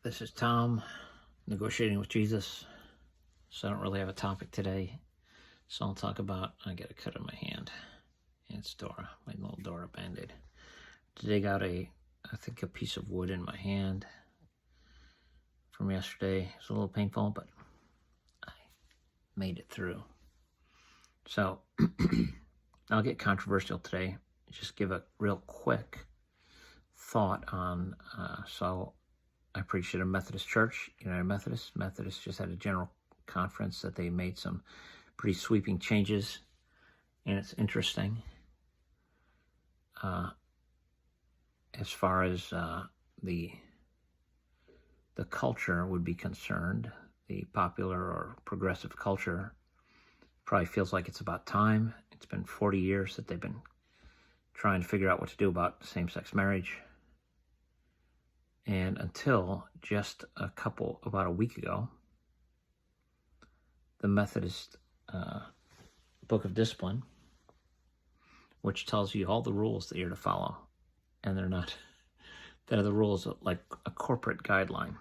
This is Tom, Negotiating with Jesus. So I don't really have a topic today. So I'll talk about, I got a cut on my hand. And it's Dora, my little Dora Band-Aid. Today got I think a piece of wood in my hand from yesterday. It's a little painful, but I made it through. So I'll get controversial today. Just give a real quick thought on, so I preached at a Methodist church, United Methodist. Methodist just had a general conference that they made some pretty sweeping changes, and it's interesting. As far as the culture would be concerned, the popular or progressive culture probably feels like it's about time. It's been 40 years that they've been trying to figure out what to do about same-sex marriage. And until just about a week ago, the Methodist Book of Discipline, which tells you all the rules that you're to follow, and they're the rules like a corporate guideline.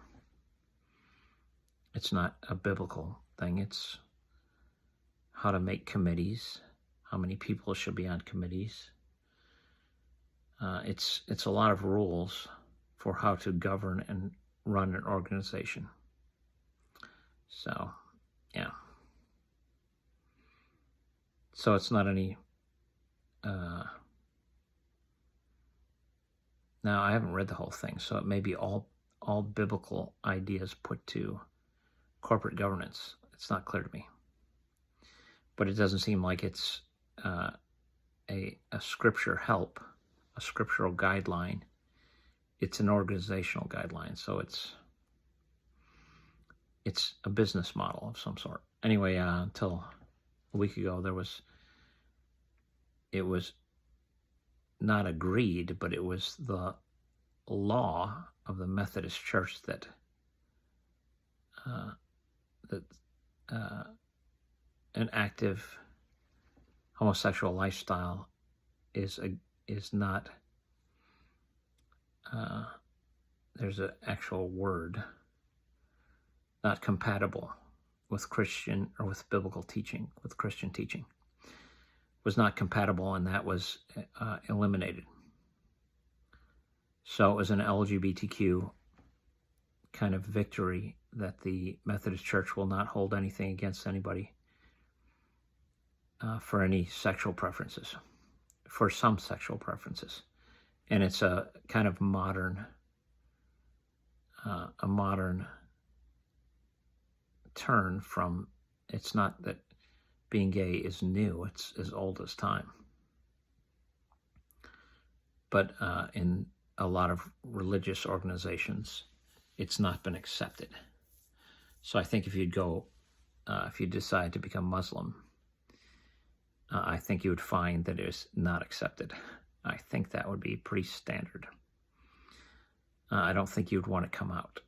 It's not a biblical thing. It's how to make committees, how many people should be on committees. It's a lot of rules for how to govern and run an organization. So, yeah. So it's not any, now I haven't read the whole thing, so it may be all biblical ideas put to corporate governance. It's not clear to me. But it doesn't seem like it's a scripture help, a scriptural guideline. It's an organizational guideline, so it's a business model of some sort. Anyway, until a week ago, it was not agreed, but it was the law of the Methodist Church that an active homosexual lifestyle is not. There's an actual word, not compatible with Christian or with biblical teaching, with Christian teaching. Was not compatible, and that was eliminated. So it was an LGBTQ kind of victory that the Methodist Church will not hold anything against anybody for any sexual preferences, for some sexual preferences. And it's a kind of modern turn from, it's not that being gay is new, it's as old as time. But in a lot of religious organizations, it's not been accepted. So I think if you decide to become Muslim, I think you would find that it is not accepted. I think that would be pretty standard. I don't think you'd want to come out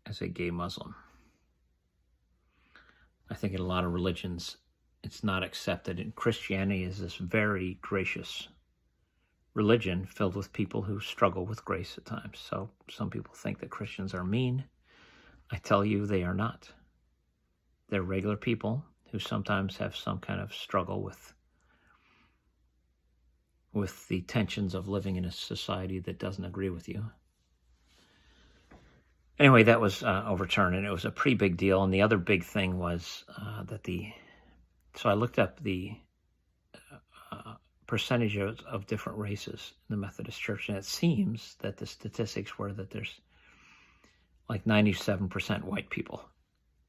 as a gay Muslim. I think in a lot of religions, it's not accepted. And Christianity is this very gracious religion filled with people who struggle with grace at times. So some people think that Christians are mean. I tell you, they are not. They're regular people who sometimes have some kind of struggle with the tensions of living in a society that doesn't agree with you. Anyway, that was overturned, and it was a pretty big deal. And the other big thing was so I looked up the percentages of different races in the Methodist Church, and it seems that the statistics were that there's like 97% white people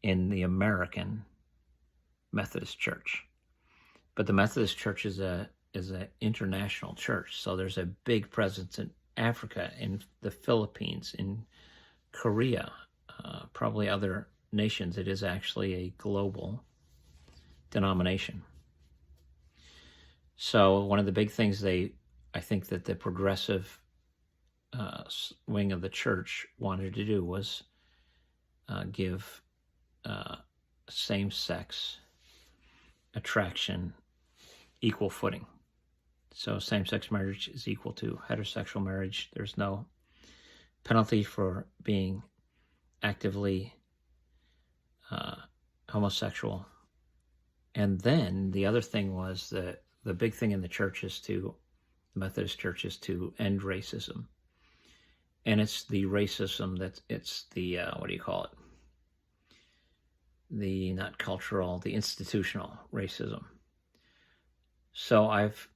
in the American Methodist Church. But the Methodist Church is an international church, so there's a big presence in Africa, in the Philippines, in Korea, probably other nations. It is actually a global denomination. So one of the big things I think that the progressive wing of the church wanted to do was give same-sex attraction equal footing. So same-sex marriage is equal to heterosexual marriage. There's no penalty for being actively homosexual. And then the other thing was that the big thing in the church is the Methodist Church is to end racism. And it's the racism it's the, what do you call it? The not cultural, the institutional racism. So I've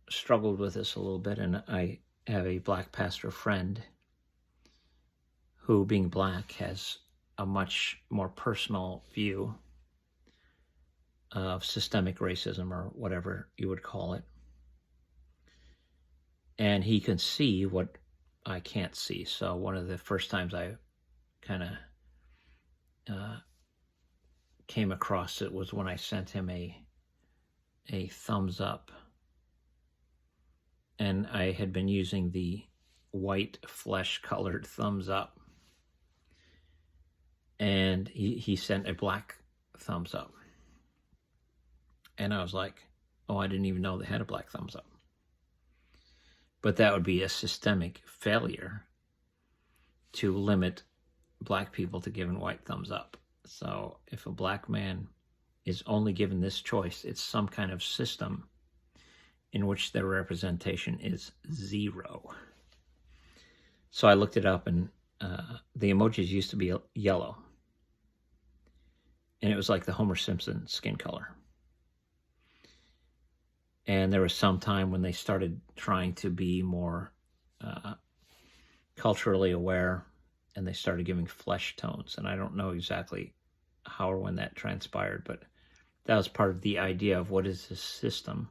struggled with this a little bit, and I have a black pastor friend who, being black, has a much more personal view of systemic racism, or whatever you would call it. And he can see what I can't see. So one of the first times I kind of came across it was when I sent him a thumbs up. And I had been using the white flesh-colored thumbs up. And he sent a black thumbs up. And I was like, oh, I didn't even know they had a black thumbs up. But that would be a systemic failure to limit black people to giving white thumbs up. So if a black man is only given this choice, it's some kind of system in which their representation is 0. So I looked it up, and the emojis used to be yellow. And it was like the Homer Simpson skin color. And there was some time when they started trying to be more culturally aware, and they started giving flesh tones. And I don't know exactly how or when that transpired, but that was part of the idea of what is this system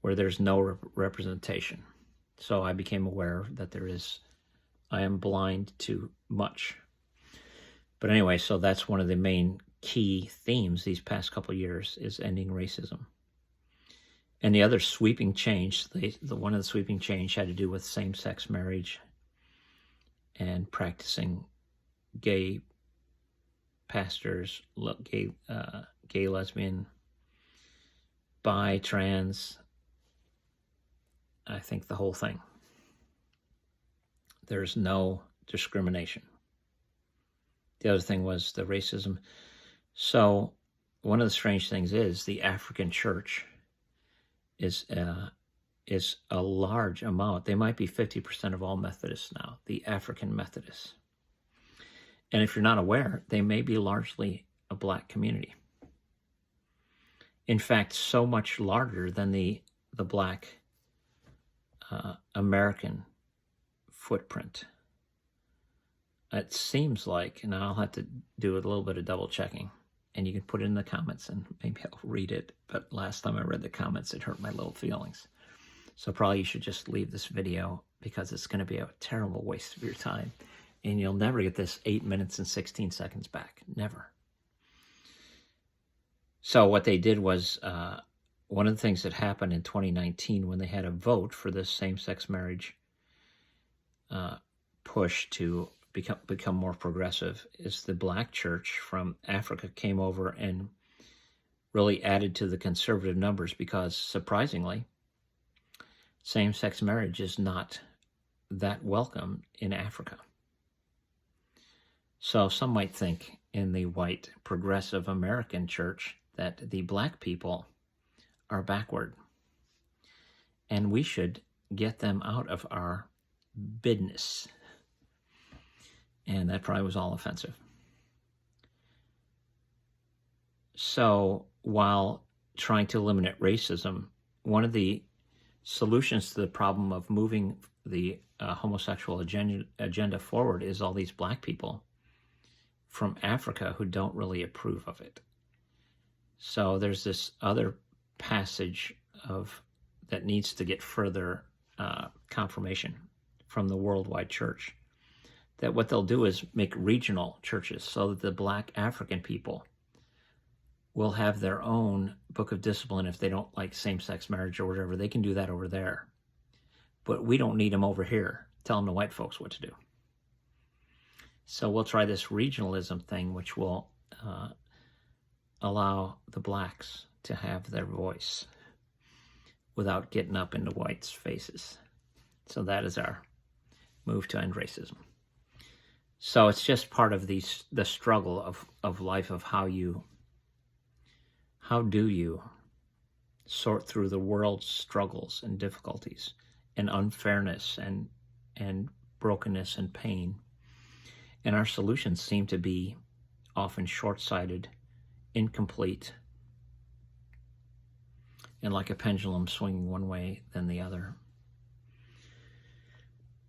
where there's no representation. So I became aware that I am blind to much. But anyway, so that's one of the main key themes these past couple of years, is ending racism. And the other sweeping change, one of the sweeping change had to do with same-sex marriage and practicing gay pastors, gay, lesbian, bi, trans, I think the whole thing. There's no discrimination. The other thing was the racism. So one of the strange things is the African church is a large amount. They might be 50% of all Methodists now, the African Methodists. And if you're not aware, they may be largely a black community. In fact, so much larger than the black American footprint. It seems like, and I'll have to do a little bit of double checking, and you can put it in the comments and maybe I'll read it. But last time I read the comments, it hurt my little feelings. So probably you should just leave this video, because it's going to be a terrible waste of your time. And you'll never get this 8 minutes and 16 seconds back. Never. So what they did was, one of the things that happened in 2019 when they had a vote for this same-sex marriage push to become more progressive, is the black church from Africa came over and really added to the conservative numbers, because surprisingly, same-sex marriage is not that welcome in Africa. So some might think in the white progressive American church that the black people are backward, and we should get them out of our business. And that probably was all offensive. So while trying to eliminate racism, one of the solutions to the problem of moving the homosexual agenda forward is all these black people from Africa who don't really approve of it. So there's this other passage that needs to get further confirmation from the worldwide church, that what they'll do is make regional churches so that the black African people will have their own book of discipline. If they don't like same-sex marriage or whatever, they can do that over there. But we don't need them over here telling the white folks what to do. So we'll try this regionalism thing, which will allow the blacks to have their voice without getting up into whites' faces. So that is our move to end racism. So it's just part of the struggle of life, of how do you sort through the world's struggles and difficulties and unfairness and brokenness and pain. And our solutions seem to be often short-sighted, incomplete, and like a pendulum swinging one way then the other.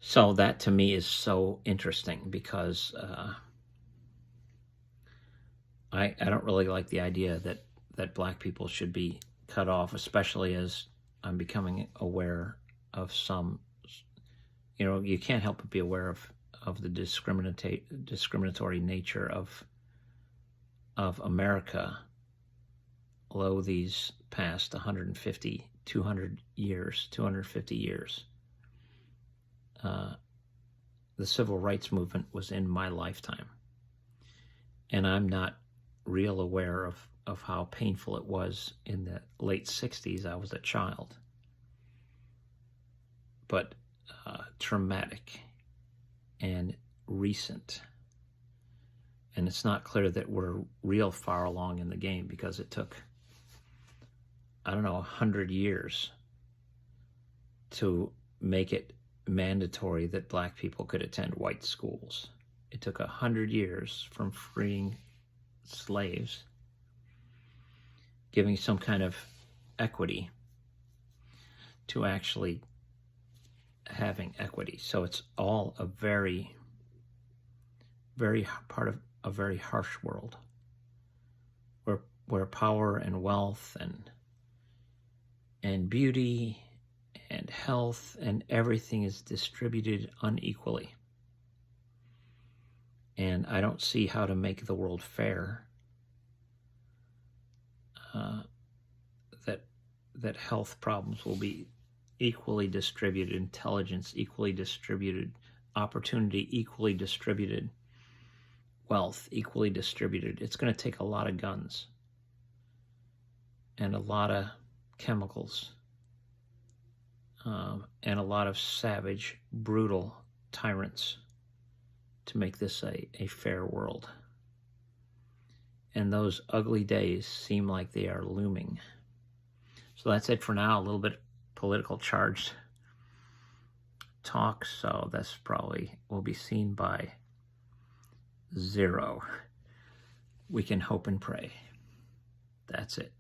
So that to me is so interesting, because I don't really like the idea that Black people should be cut off, especially as I'm becoming aware of some, you can't help but be aware of the discriminatory nature of America, lo these past 150, 250 years. The civil rights movement was in my lifetime, and I'm not real aware of how painful it was in the late 60s. I was a child, but traumatic and recent. And it's not clear that we're real far along in the game, because it took, 100 years to make it mandatory that Black people could attend white schools. It took 100 years from freeing slaves, giving some kind of equity, to actually having equity. So it's all a very, very part of a very harsh world, where power and wealth and beauty and health and everything is distributed unequally. And I don't see how to make the world fair, that health problems will be equally distributed, intelligence equally distributed, opportunity equally distributed, wealth equally distributed. It's going to take a lot of guns and a lot of chemicals, and a lot of savage, brutal tyrants to make this a fair world. And those ugly days seem like they are looming. So that's it for now. A little bit political charged talk, so that's probably will be seen by 0. We can hope and pray. That's it.